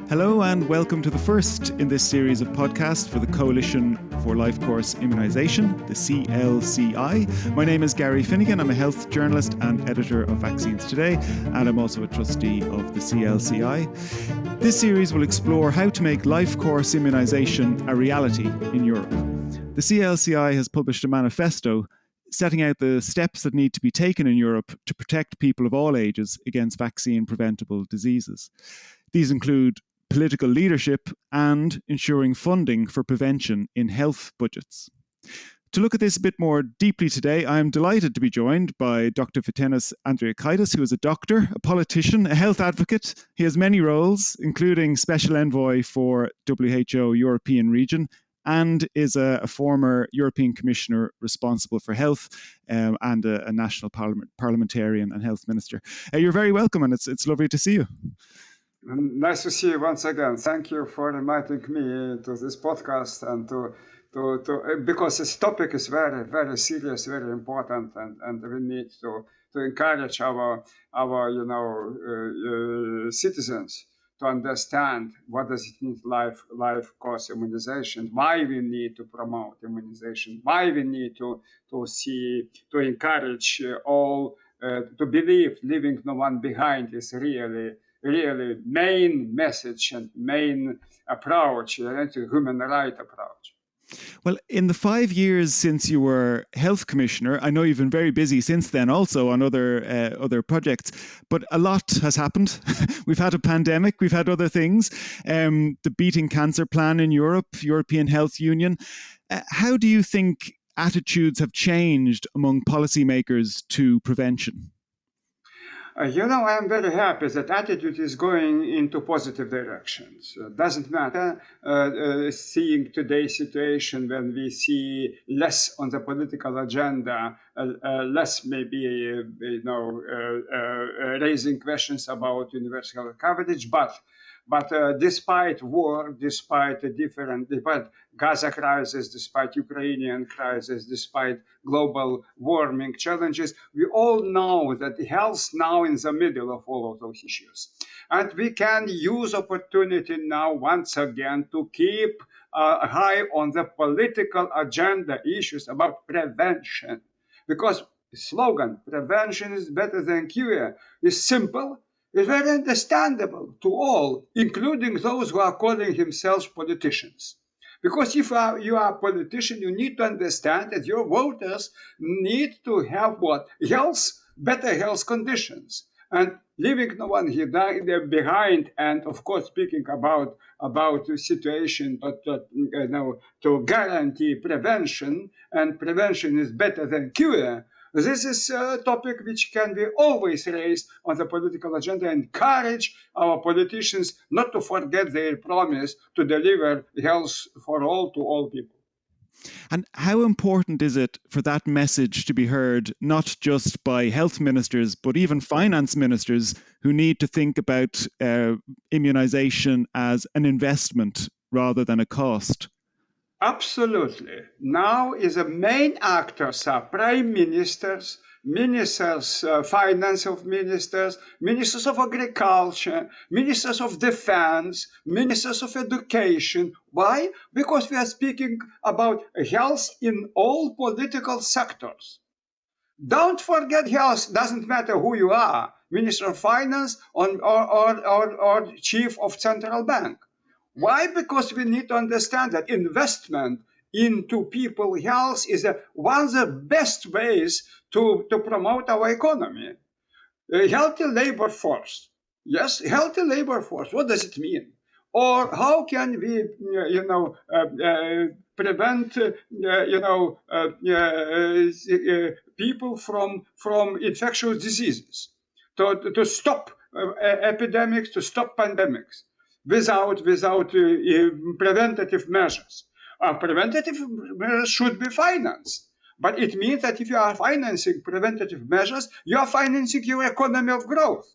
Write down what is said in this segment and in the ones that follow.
Hello and welcome to the first in this series of podcasts for the Coalition for Life Course Immunisation, the CLCI. My name is Gary Finnegan. I'm a health journalist and editor of Vaccines Today, and I'm also a trustee of the CLCI. This series will explore how to make life course immunisation a reality in Europe. The CLCI has published a manifesto setting out the steps that need to be taken in Europe to protect people of all ages against vaccine-preventable diseases. These include political leadership and ensuring funding for prevention in health budgets. To look at this a bit more deeply today, I am delighted to be joined by Dr. Vytenis Andriukaitis, who is a doctor, a politician, a health advocate. He has many roles, including Special Envoy for WHO European Region, and is a former European Commissioner responsible for health and a national parliamentarian and health minister. You're very welcome, and it's lovely to see you. Nice to see you once again. Thank you for inviting me to this podcast and to because this topic is very, very serious, very important, and we need to encourage our citizens to understand what does it mean life course immunization, why we need to promote immunization, why we need to encourage all to believe leaving no one behind is really main message and main approach, human right approach. Well, in the 5 years since you were health commissioner, I know you've been very busy since then also on other projects, but a lot has happened. We've had a pandemic, we've had other things, the Beating Cancer Plan in Europe, European Health Union. How do you think attitudes have changed among policymakers to prevention? I'm very happy that attitude is going into positive directions. Doesn't matter seeing today's situation when we see less on the political agenda, less maybe raising questions about universal coverage, but despite war, despite Gaza crisis, despite Ukrainian crisis, despite global warming challenges, we all know that health now in the middle of all of those issues. And we can use opportunity now once again to keep high on the political agenda issues about prevention. Because the slogan, prevention is better than cure, is simple. Is very understandable to all, including those who are calling themselves politicians. Because if you are a politician, you need to understand that your voters need to have what? Better health conditions. And leaving no one here behind, and of course speaking about the situation to guarantee prevention, and prevention is better than cure. This is a topic which can be always raised on the political agenda and encourage our politicians not to forget their promise to deliver health for all to all people. And how important is it for that message to be heard, not just by health ministers, but even finance ministers who need to think about immunization as an investment rather than a cost? Absolutely. Now is the main actors are prime ministers, finance of ministers, ministers of agriculture, ministers of defense, ministers of education. Why? Because we are speaking about health in all political sectors. Don't forget health, doesn't matter who you are, Minister of Finance or Chief of Central Bank. Why? Because we need to understand that investment into people's health is one of the best ways to promote our economy. A healthy labor force. Yes, healthy labor force. What does it mean? Or how can we, prevent, people from infectious diseases, to stop epidemics, to stop pandemics. Without preventative measures. Preventative measures should be financed. But it means that if you are financing preventative measures, you are financing your economy of growth.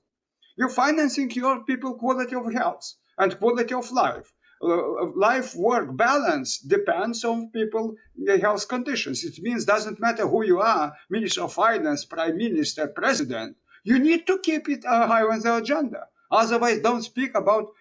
You're financing your people quality of health and quality of life. Life-work balance depends on people health conditions. It means doesn't matter who you are, Minister of Finance, Prime Minister, President, you need to keep it high on the agenda. Otherwise, don't speak about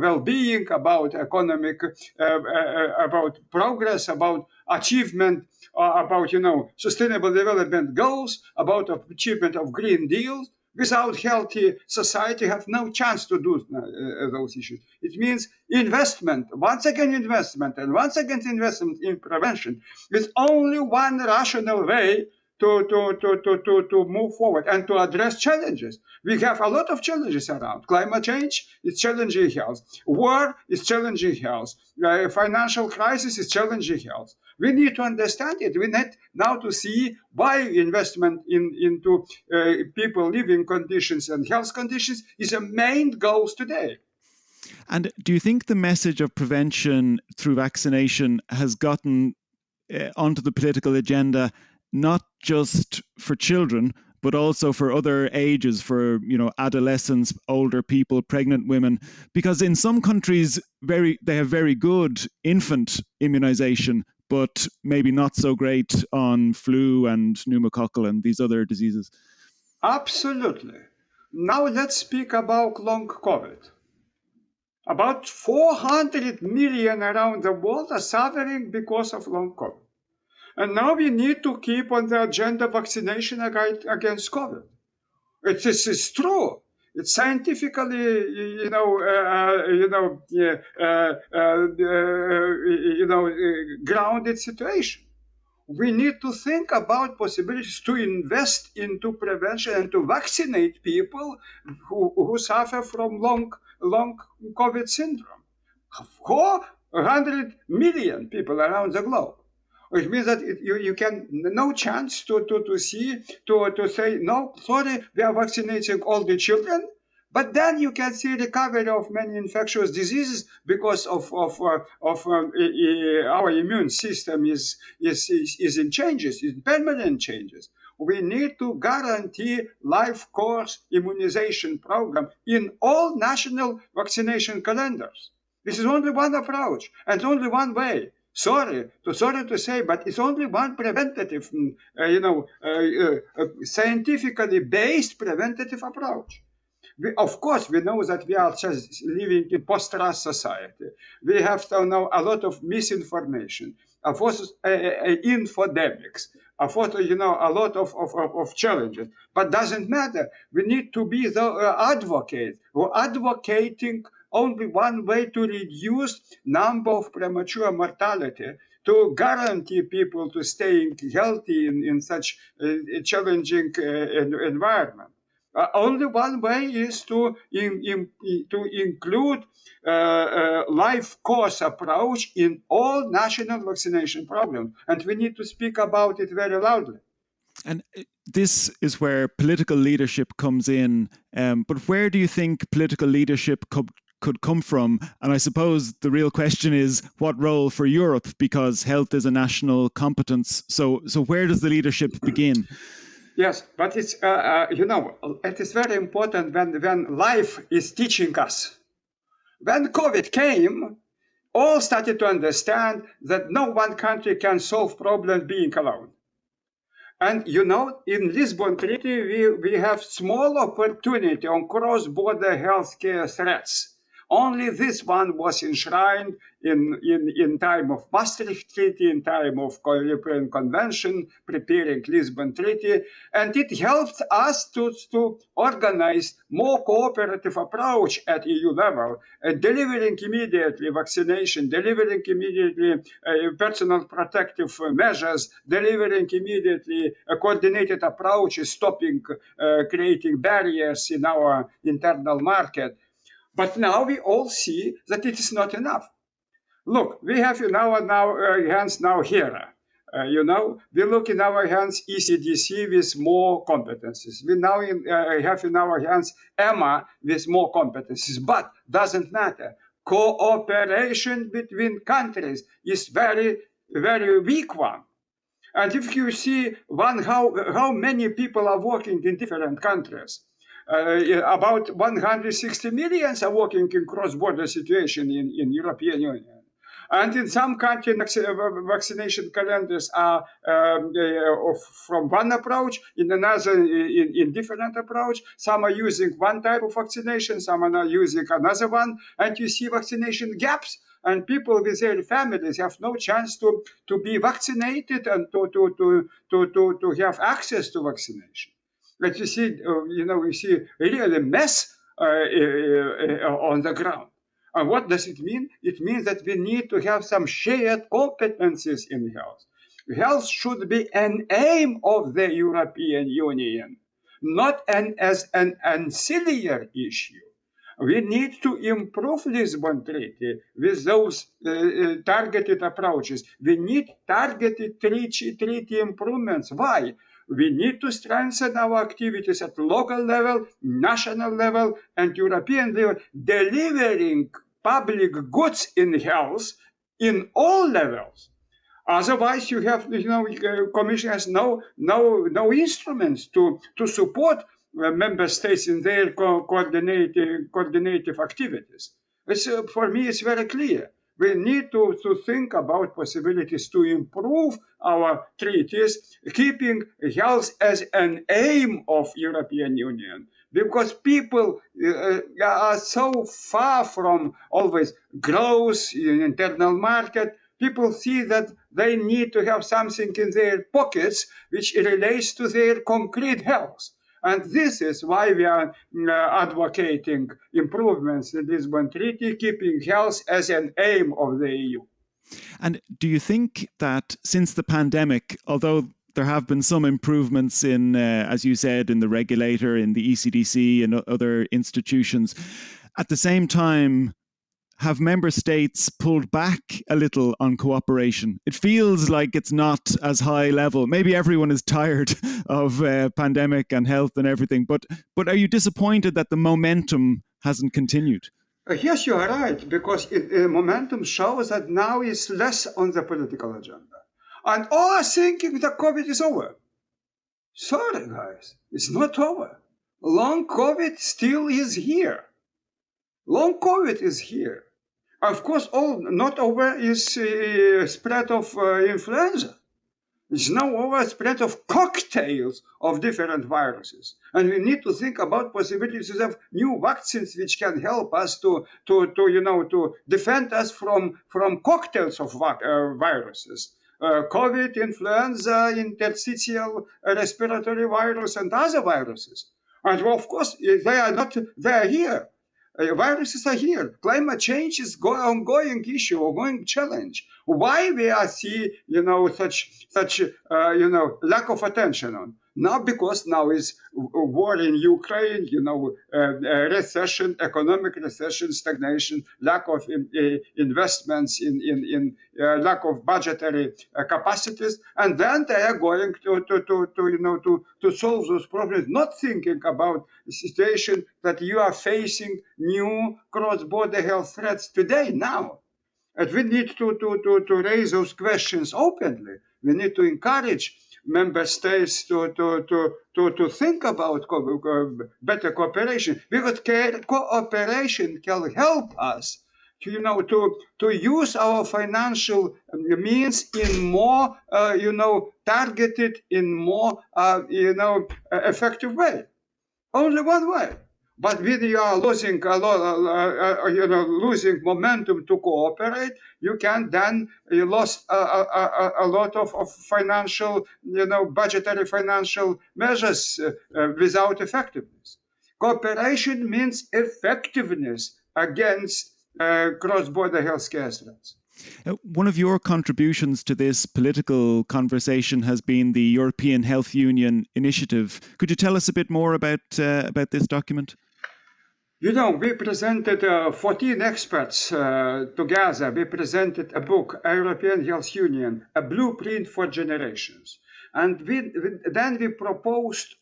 well-being, about economic, about progress, about achievement, about sustainable development goals, about achievement of Green Deal. Without healthy society, have no chance to do those issues. It means investment, once again investment, and once again investment in prevention is only one rational way to move forward and to address challenges. We have a lot of challenges around. Climate change is challenging health. War is challenging health. Financial crisis is challenging health. We need to understand it. We need now to see why investment into people living conditions and health conditions is a main goal today. And do you think the message of prevention through vaccination has gotten onto the political agenda, not just for children, but also for other ages, for adolescents, older people, pregnant women? Because in some countries, they have very good infant immunization, but maybe not so great on flu and pneumococcal and these other diseases. Absolutely. Now let's speak about long COVID. About 400 million around the world are suffering because of long COVID. And now we need to keep on the agenda vaccination against COVID. It is true. It's scientifically, grounded situation. We need to think about possibilities to invest into prevention and to vaccinate people who suffer from long COVID syndrome. 400 million people around the globe. It means that you can no chance to say no, sorry, we are vaccinating all the children, but then you can see recovery of many infectious diseases because of our immune system is in changes, in permanent changes. We need to guarantee life course immunization program in all national vaccination calendars. This is only one approach and only one way. Sorry to say, but it's only one preventative, scientifically based preventative approach. Of course, we know that we are just living in post-trust society. We have now a lot of misinformation, infodemics, a lot of challenges. But doesn't matter. We need to be the advocate. We're advocating only one way to reduce number of premature mortality, to guarantee people to staying healthy in such a challenging environment. Only one way is to include life course approach in all national vaccination programs. And we need to speak about it very loudly. And this is where political leadership comes in. But where do you think political leadership could come from? And I suppose the real question is, what role for Europe? Because health is a national competence. So where does the leadership begin? Yes, but it's it is very important when life is teaching us. When COVID came, all started to understand that no one country can solve problems being alone. And in Lisbon Treaty, we have small opportunity on cross-border healthcare threats. Only this one was enshrined in time of Maastricht Treaty, in time of European Convention, preparing Lisbon Treaty, and it helped us to organize more cooperative approach at EU level, delivering immediately vaccination, delivering immediately personal protective measures, delivering immediately coordinated approaches, stopping creating barriers in our internal market. But now we all see that it is not enough. Look, we have in our hands now HERA. We look in our hands ECDC with more competencies. We now have in our hands EMA with more competencies, but doesn't matter. Cooperation between countries is very, very weak one. And if you see how many people are working in different countries, about 160 million are working in cross-border situation in European Union. And in some countries, vaccination calendars are from one approach, in another, in different approach. Some are using one type of vaccination, some are not using another one, and you see vaccination gaps. And people with their families have no chance to be vaccinated and to have access to vaccination. But you see, we see really a mess on the ground. And what does it mean? It means that we need to have some shared competencies in health. Health should be an aim of the European Union, not as an ancillary issue. We need to improve Lisbon Treaty with those targeted approaches. We need targeted treaty improvements. Why? We need to strengthen our activities at local level, national level, and European level, delivering public goods in health in all levels. Otherwise, you have, Commission has no instruments to support member states in their coordinative activities. For me, it's very clear. We need to think about possibilities to improve our treaties, keeping health as an aim of European Union. Because people are so far from always growth in internal market. People see that they need to have something in their pockets which relates to their concrete health. And this is why we are advocating improvements in the Lisbon Treaty, keeping health as an aim of the EU. And do you think that since the pandemic, although there have been some improvements in, as you said, in the regulator, in the ECDC and other institutions, at the same time, have member states pulled back a little on cooperation? It feels like it's not as high level. Maybe everyone is tired of pandemic and health and everything, but are you disappointed that the momentum hasn't continued? Yes, you are right, because momentum shows that now is less on the political agenda. And all are thinking that COVID is over. Sorry, guys, it's not over. Long COVID still is here. Long COVID is here. Of course, not over is spread of influenza. It's now over spread of cocktails of different viruses. And we need to think about possibilities of new vaccines which can help us to defend us from cocktails of viruses. COVID, influenza, interstitial respiratory virus, and other viruses. And of course, they are here. Viruses are here. Climate change is ongoing issue, ongoing challenge. Why we are see such lack of attention on? Not because now is war in Ukraine, recession, economic recession, stagnation, lack of investments in lack of budgetary capacities, and then they are going to solve those problems, not thinking about the situation that you are facing new cross-border health threats today, now. And we need to raise those questions openly. We need to encourage member states to think about better cooperation, because cooperation can help us to use our financial means in more targeted, in more effective way. Only one way. But when you are losing losing momentum to cooperate, you can then lost a lot of financial, budgetary financial measures without effectiveness. Cooperation means effectiveness against cross-border healthcare threats. One of your contributions to this political conversation has been the European Health Union initiative. Could you tell us a bit more about this document? We presented 14 experts together. We presented a book, European Health Union, a blueprint for generations. And then we proposed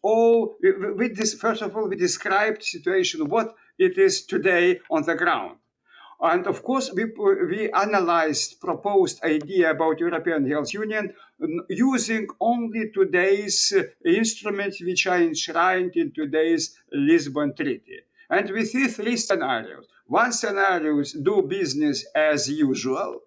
first of all, we described situation, what it is today on the ground. And of course, we analyzed proposed idea about European Health Union using only today's instruments which are enshrined in today's Lisbon Treaty. And we see three scenarios. One scenario is do business as usual.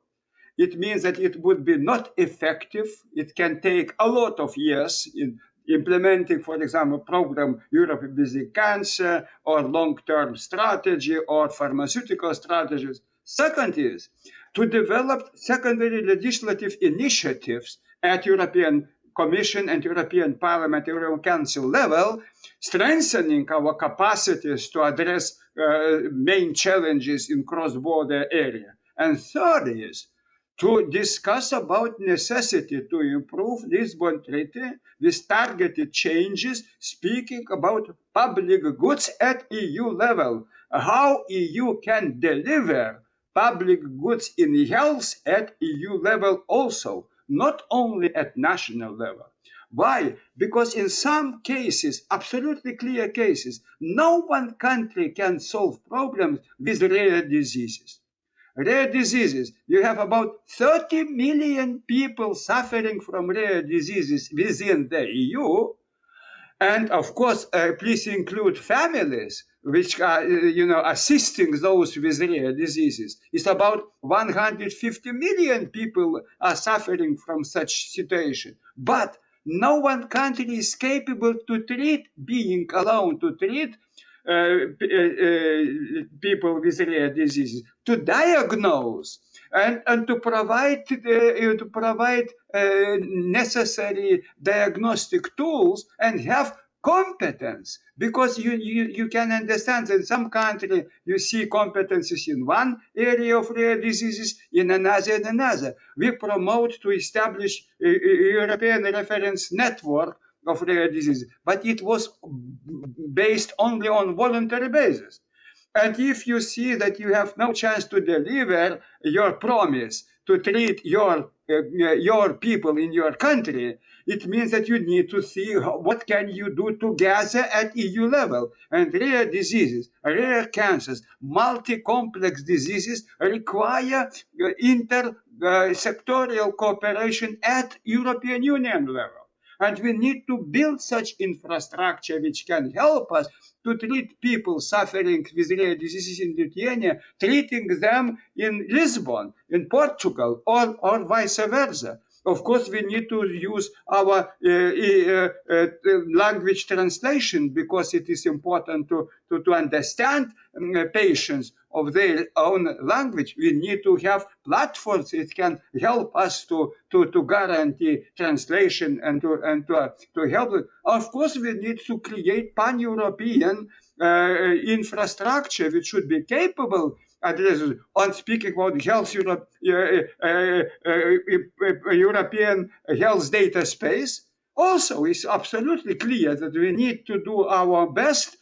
it means that it would be not effective. It can take a lot of years in implementing, for example, program Europe with cancer or long-term strategy or pharmaceutical strategies. Second is to develop secondary legislative initiatives at European Commission and European Parliament, European Council level, strengthening our capacities to address main challenges in cross-border area. And third is to discuss about necessity to improve Lisbon Treaty with targeted changes, speaking about public goods at EU level, how EU can deliver public goods in health at EU level also, not only at national level. Why? Because in some cases, absolutely clear cases, no one country can solve problems with rare diseases. Rare diseases, you have about 30 million people suffering from rare diseases within the EU. And of course, please include families which are, assisting those with rare diseases. It's about 150 million people are suffering from such situation. But no one country is capable to treat, being alone to treat people with rare diseases, to diagnose and to provide necessary diagnostic tools and have competence, because you can understand that in some country you see competences in one area of rare diseases, in another. We promote to establish a European reference network of rare diseases, but it was based only on voluntary basis. And if you see that you have no chance to deliver your promise to treat your people in your country, it means that you need to see what can you do together at EU level. And rare diseases, rare cancers, multi-complex diseases require inter-sectorial cooperation at European Union level. And we need to build such infrastructure which can help us to treat people suffering with rare diseases in Lithuania, treating them in Lisbon, in Portugal, or vice versa. Of course, we need to use our language translation, because it is important to understand patients of their own language. We need to have platforms that can help us to guarantee translation and to help it. Of course, we need to create pan-European infrastructure which should be capable on speaking about health European health data space. Also, it's absolutely clear that we need to do our best,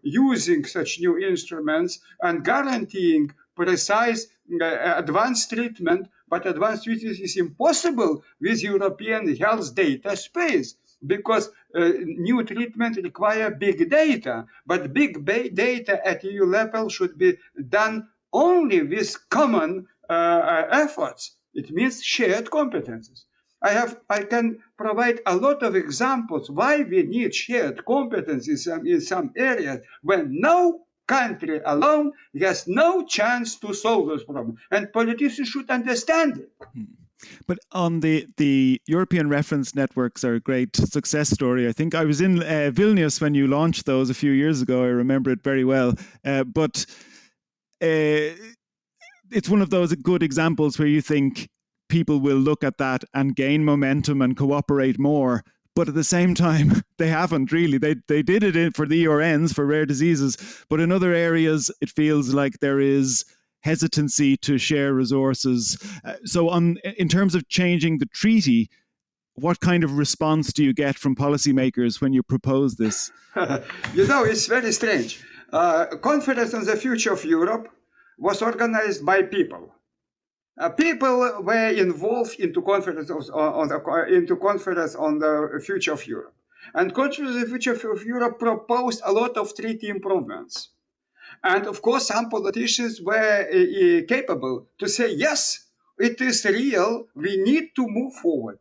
using such new instruments and guaranteeing precise advanced treatment. But advanced treatment is impossible with European health data space, because new treatment require big data. But big data at EU level should be done only with common efforts. It means shared competences. I can provide a lot of examples why we need shared competencies in some areas when no country alone has no chance to solve this problem. And politicians should understand it. But on the European reference networks are a great success story. I think I was in Vilnius when you launched those a few years ago. I remember it very well. But it's one of those good examples where you think people will look at that and gain momentum and cooperate more. But at the same time, they haven't really. They did it for the ERNs, for rare diseases. But in other areas, it feels like there is hesitancy to share resources. So in terms of changing the treaty, what kind of response do you get from policymakers when you propose this? It's very strange. Conference on the Future of Europe was organized by people. People were involved into conference on the Future of Europe. And Conference on the Future of Europe proposed a lot of treaty improvements. And of course, some politicians were capable to say, yes, it is real, we need to move forward.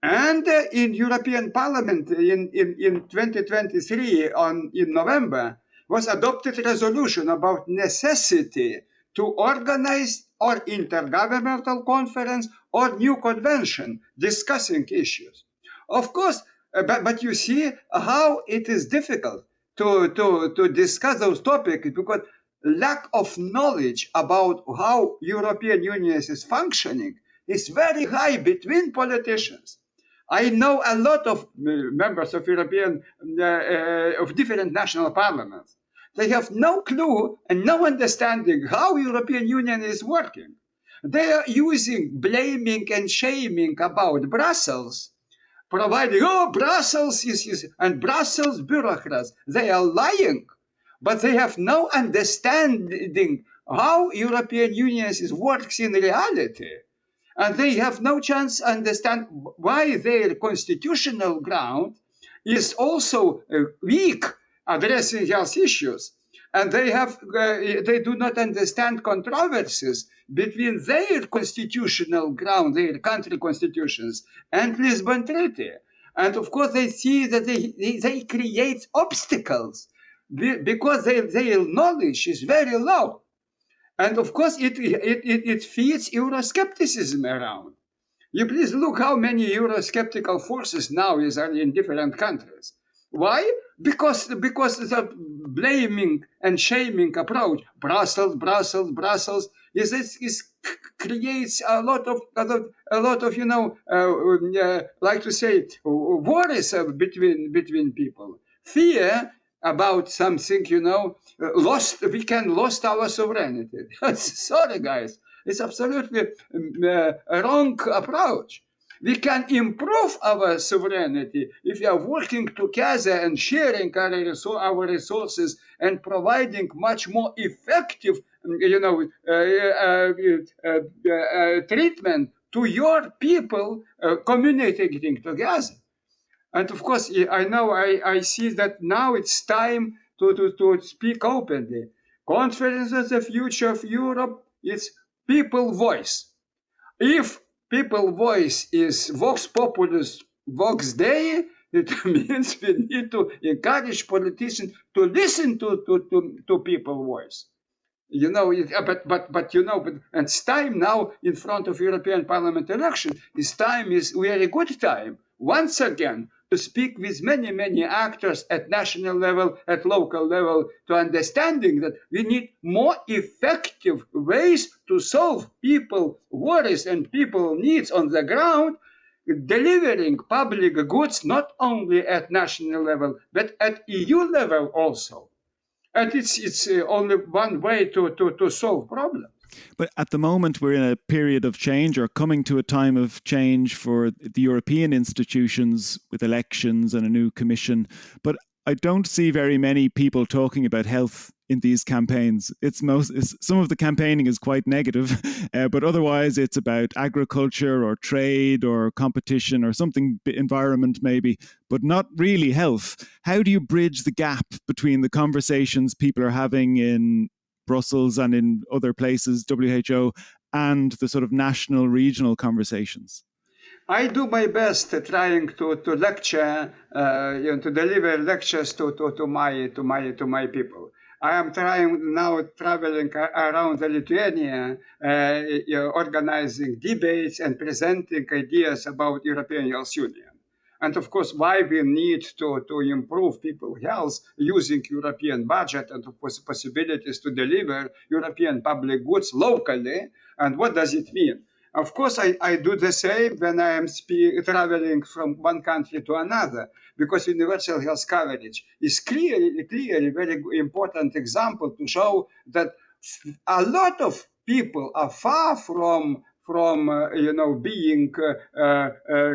And in European Parliament in 2023, in November, was adopted a resolution about necessity to organize or intergovernmental conference or new convention discussing issues. Of course, but you see how it is difficult to discuss those topics because lack of knowledge about how European Union is functioning is very high between politicians. I know a lot of members of of different national parliaments. They have no clue and no understanding how European Union is working. They are using blaming and shaming about Brussels, providing, Brussels is, and Brussels bureaucrats. They are lying, but they have no understanding how European Union works in reality. And they have no chance to understand why their constitutional ground is also weak addressing health issues. And they do not understand controversies between their constitutional ground, their country constitutions, and Lisbon Treaty. And of course, they see that they create obstacles because their knowledge is very low. And of course, it feeds Euroscepticism around. You please look how many Eurosceptical forces now are in different countries. Why? Because the blaming and shaming approach, Brussels, creates a lot of like to say, worries between people. Fear about something, we can lost our sovereignty. Sorry, guys, it's absolutely a wrong approach. We can improve our sovereignty if we are working together and sharing our resources and providing much more effective, treatment to your people communicating together. And of course, I see that now it's time to speak openly. Conference on the Future of Europe is people voice. If people voice is Vox Populus, Vox Dei, it means we need to encourage politicians to listen to people voice. And it's time now in front of European Parliament election. Is very good time once again to speak with many actors at national level, at local level, to understanding that we need more effective ways to solve people worries and people needs on the ground, delivering public goods not only at national level but at EU level also. And it's only one way to solve problems. But at the moment, we're in a period of change, or coming to a time of change for the European institutions with elections and a new commission. But I don't see very many people talking about health in these campaigns. Some of the campaigning is quite negative, but otherwise it's about agriculture or trade or competition or something, environment maybe, but not really health. How do you bridge the gap between the conversations people are having in Brussels and in other places, WHO, and the sort of national, regional conversations? I do my best trying to lecture, to deliver lectures to my people. I am trying now traveling around Lithuania, organizing debates and presenting ideas about European Health Union. And of course, why we need to improve people's health using European budget and of course possibilities to deliver European public goods locally. And what does it mean? Of course, I do the same when I am traveling from one country to another, because universal health coverage is clearly very important example to show that a lot of people are far from being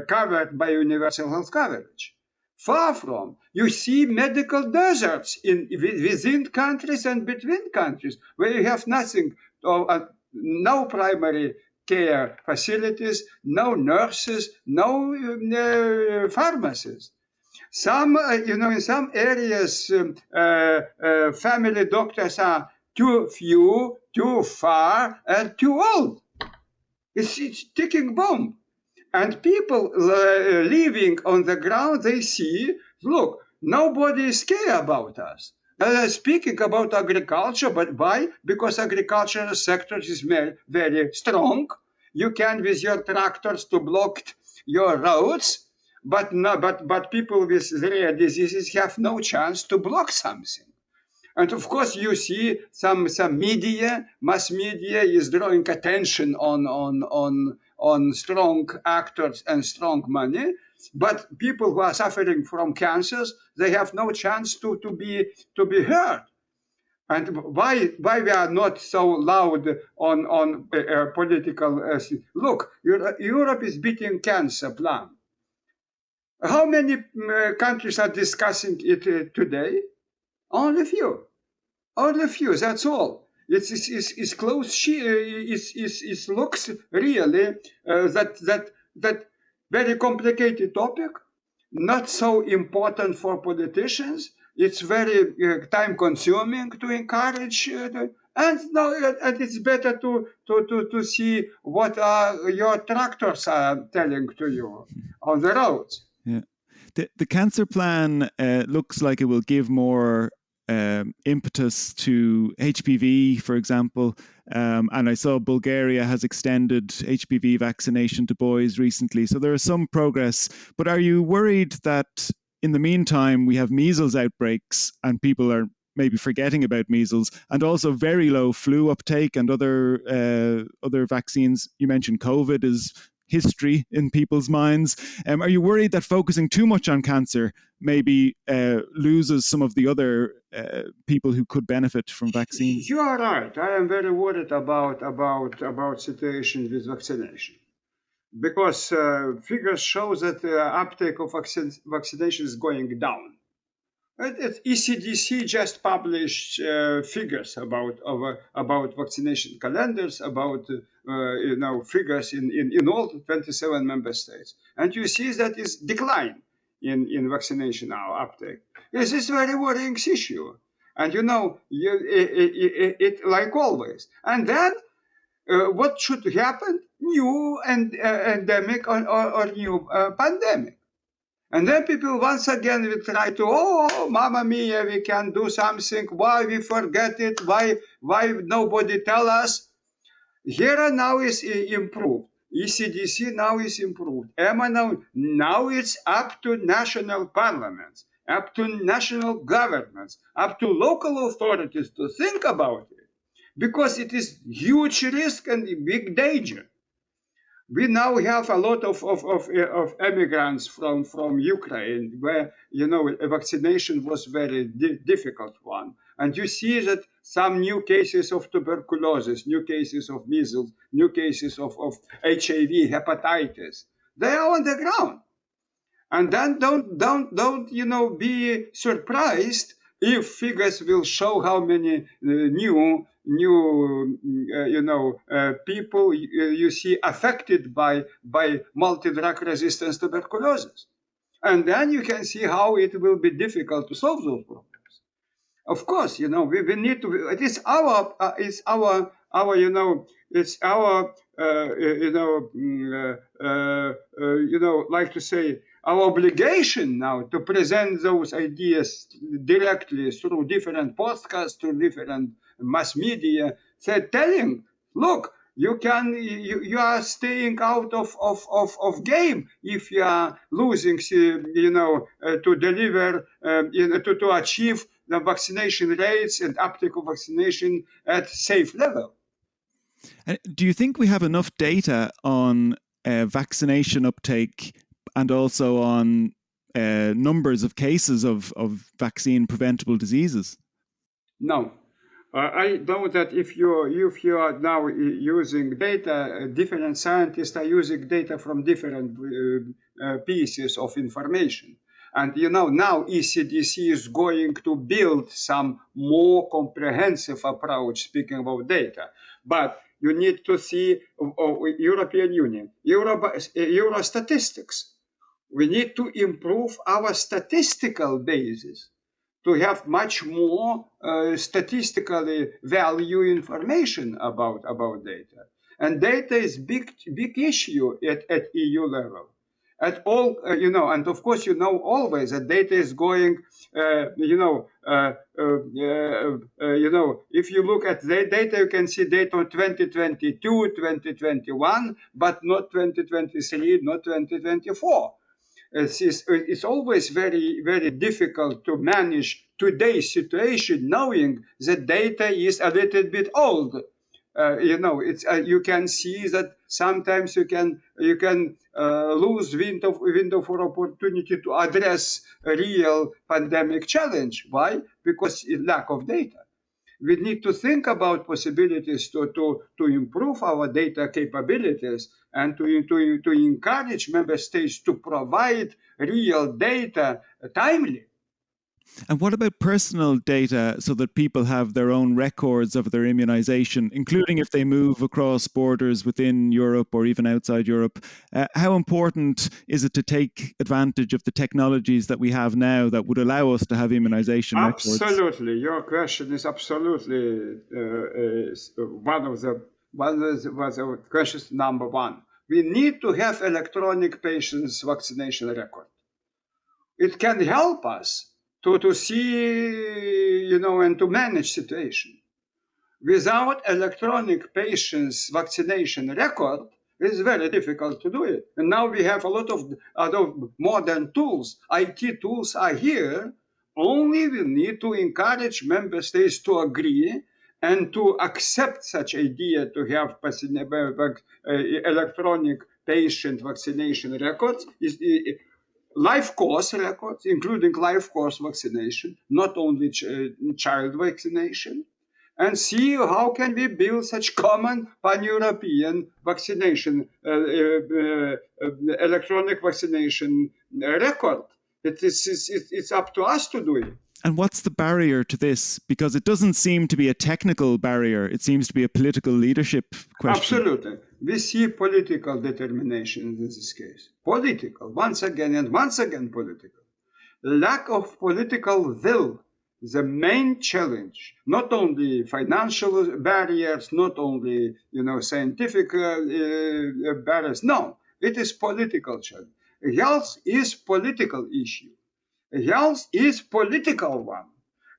covered by universal health coverage. Far from. You see medical deserts within countries and between countries where you have nothing, no primary care facilities, no nurses, no pharmacists. Some, in some areas, family doctors are too few, too far, and too old. It's ticking bomb. And people living on the ground, they see, look, nobody is care about us. Speaking about agriculture, but why? Because agricultural sector is very, very strong. You can with your tractors to block your roads, but no, but people with rare diseases have no chance to block something. And of course, you see some media, mass media is drawing attention on strong actors and strong money. But people who are suffering from cancers, they have no chance to be heard. And why we are not so loud on political? Look, Europe is beating cancer plan. How many countries are discussing it today? Only few. Only few. That's all. It's close. It looks really that very complicated topic, not so important for politicians. It's very time consuming to encourage. And it's better to see what your tractors are telling to you on the roads. Yeah. The cancer plan looks like it will give more impetus to HPV, for example. And I saw Bulgaria has extended HPV vaccination to boys recently. So there is some progress. But are you worried that in the meantime, we have measles outbreaks and people are maybe forgetting about measles, and also very low flu uptake and other vaccines? You mentioned COVID is history in people's minds. Are you worried that focusing too much on cancer maybe loses some of the other people who could benefit from vaccines? You are right. I am very worried about situation with vaccination, because figures show that the uptake of vaccination is going down. ECDC just published figures about vaccination calendars, about figures in all 27 member states, and you see that is decline in vaccination now uptake. This is a very worrying issue, and it like always. And then what should happen? New endemic or new pandemic. And then people once again will try to, oh, mamma mia, we can do something. Why we forget it? Why nobody tell us? Here now is improved. ECDC now is improved. EMA now it's up to national parliaments, up to national governments, up to local authorities to think about it, because it is huge risk and big danger. We now have a lot of immigrants from Ukraine, where vaccination was very difficult one, and you see that some new cases of tuberculosis, new cases of measles, new cases of HIV, hepatitis, they are on the ground, and then don't be surprised if figures will show how many new people you see affected by multi-drug resistant tuberculosis, and then you can see how it will be difficult to solve those problems. Of course, we need to. It is our like to say, our obligation now to present those ideas directly through different podcasts, through different mass media, telling, look, you are staying out of game if you are losing, to deliver, to achieve the vaccination rates and uptake of vaccination at safe level. Do you think we have enough data on vaccination uptake and also on numbers of cases of vaccine preventable diseases? No. I know that if you are now using data, different scientists are using data from different pieces of information. And now ECDC is going to build some more comprehensive approach speaking about data. But you need to see European Union, Euro statistics. We need to improve our statistical basis to have much more statistically value information about data. And data is big issue at EU level. At all, and of course, always that data is going, if you look at the data, you can see data on 2022, 2021, but not 2023, not 2024. It's always very, very difficult to manage today's situation, knowing that data is a little bit old. It's you can see that sometimes you can lose window for opportunity to address a real pandemic challenge. Why? Because lack of data. We need to think about possibilities to improve our data capabilities and to encourage member states to provide real data timely. And what about personal data so that people have their own records of their immunization, including if they move across borders within Europe or even outside Europe? How important is it to take advantage of the technologies that we have now that would allow us to have immunization records? Absolutely. Your question is absolutely one of the questions number one. We need to have electronic patients' vaccination record. It can help us to see, and to manage situation. Without electronic patients' vaccination record, it's very difficult to do it. And now we have a lot of modern tools. IT tools are here. Only we need to encourage member states to agree and to accept such idea to have electronic patient vaccination records. Life course records, including life course vaccination, not only child vaccination, and see how can we build such common pan-European vaccination, electronic vaccination record. It's up to us to do it. And what's the barrier to this? Because it doesn't seem to be a technical barrier. It seems to be a political leadership question. Absolutely. We see political determination in this case. Political, once again political. Lack of political will, the main challenge. Not only financial barriers, not only scientific barriers. No, it is political challenge. Health is political issue. Health is political one.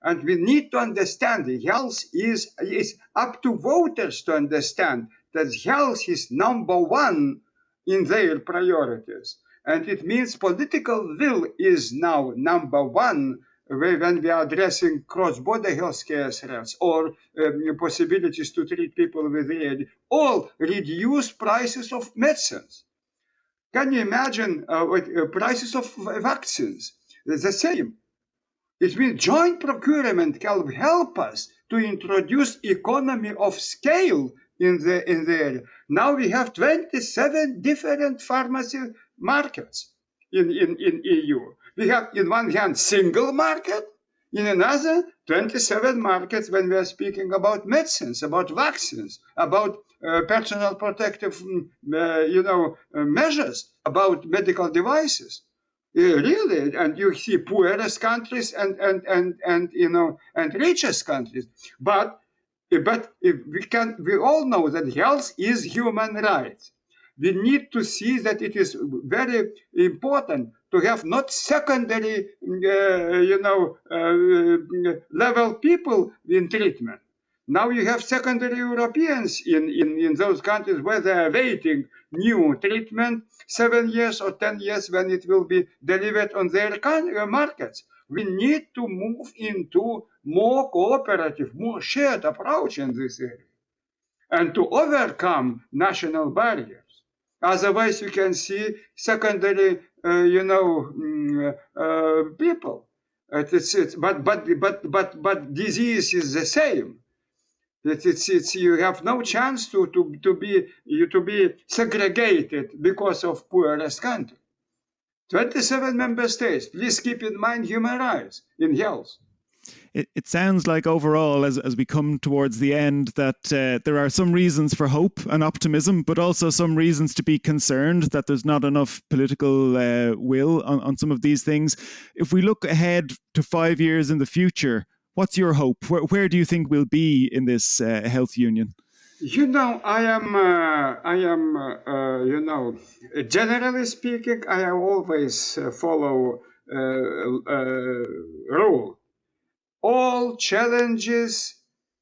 And we need to understand that health is up to voters to understand that health is number one in their priorities. And it means political will is now number one when we are addressing cross-border healthcare threats or possibilities to treat people with AIDS, or reduce prices of medicines. Can you imagine prices of vaccines? The same. It means joint procurement can help us to introduce economy of scale in the area. Now we have 27 different pharmacy markets in EU. We have in one hand single market, in another 27 markets when we are speaking about medicines, about vaccines, about personal protective measures, about medical devices. Really, and you see poorest countries and richest countries. But we all know that health is human rights. We need to see that it is very important to have not secondary, level people in treatment. Now you have secondary Europeans in those countries where they are waiting new treatment 7 years or 10 years when it will be delivered on their markets. We need to move into more cooperative, more shared approach in this area and to overcome national barriers. Otherwise, you can see secondary, people. But disease is the same. You have no chance to be segregated because of poorest country. 27 member states. Please keep in mind human rights in health. It sounds like overall, as we come towards the end, that there are some reasons for hope and optimism, but also some reasons to be concerned that there's not enough political will on some of these things. If we look ahead to 5 years in the future, what's your hope? Where do you think we'll be in this health union? Generally speaking, I always follow rule. All challenges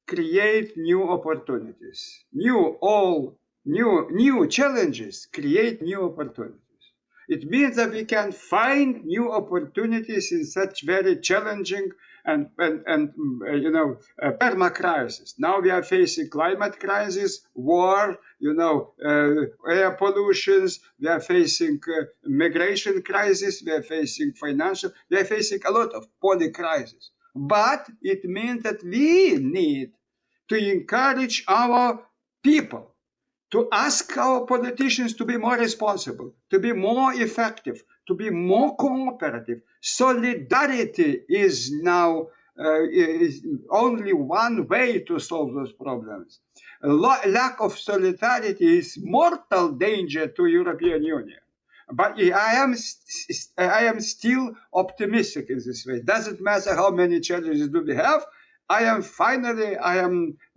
create new opportunities. New challenges create new opportunities. It means that we can find new opportunities in such very challenging and perma crisis. Now we are facing climate crisis, war, air pollutions. We are facing migration crisis. We are facing financial. We are facing a lot of poly crisis. But it means that we need to encourage our people, to ask our politicians to be more responsible, to be more effective, to be more cooperative. Solidarity is now is only one way to solve those problems. Lack of solidarity is mortal danger to European Union. But I am still optimistic in this way. Doesn't matter how many challenges do we have.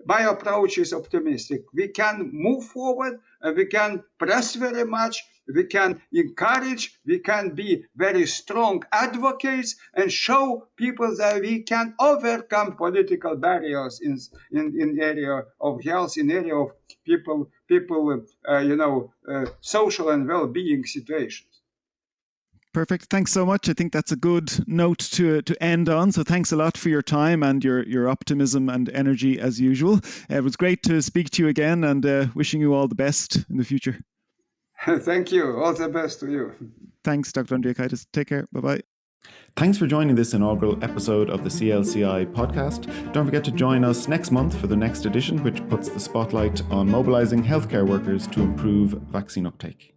My approach is optimistic. We can move forward, we can press very much, we can encourage, we can be very strong advocates and show people that we can overcome political barriers in area of health, in area of people social and well-being situations. Perfect. Thanks so much. I think that's a good note to end on. So thanks a lot for your time and your optimism and energy as usual. It was great to speak to you again, and wishing you all the best in the future. Thank you. All the best to you. Thanks, Dr. Andriukaitis. Take care. Bye-bye. Thanks for joining this inaugural episode of the CLCI podcast. Don't forget to join us next month for the next edition, which puts the spotlight on mobilising healthcare workers to improve vaccine uptake.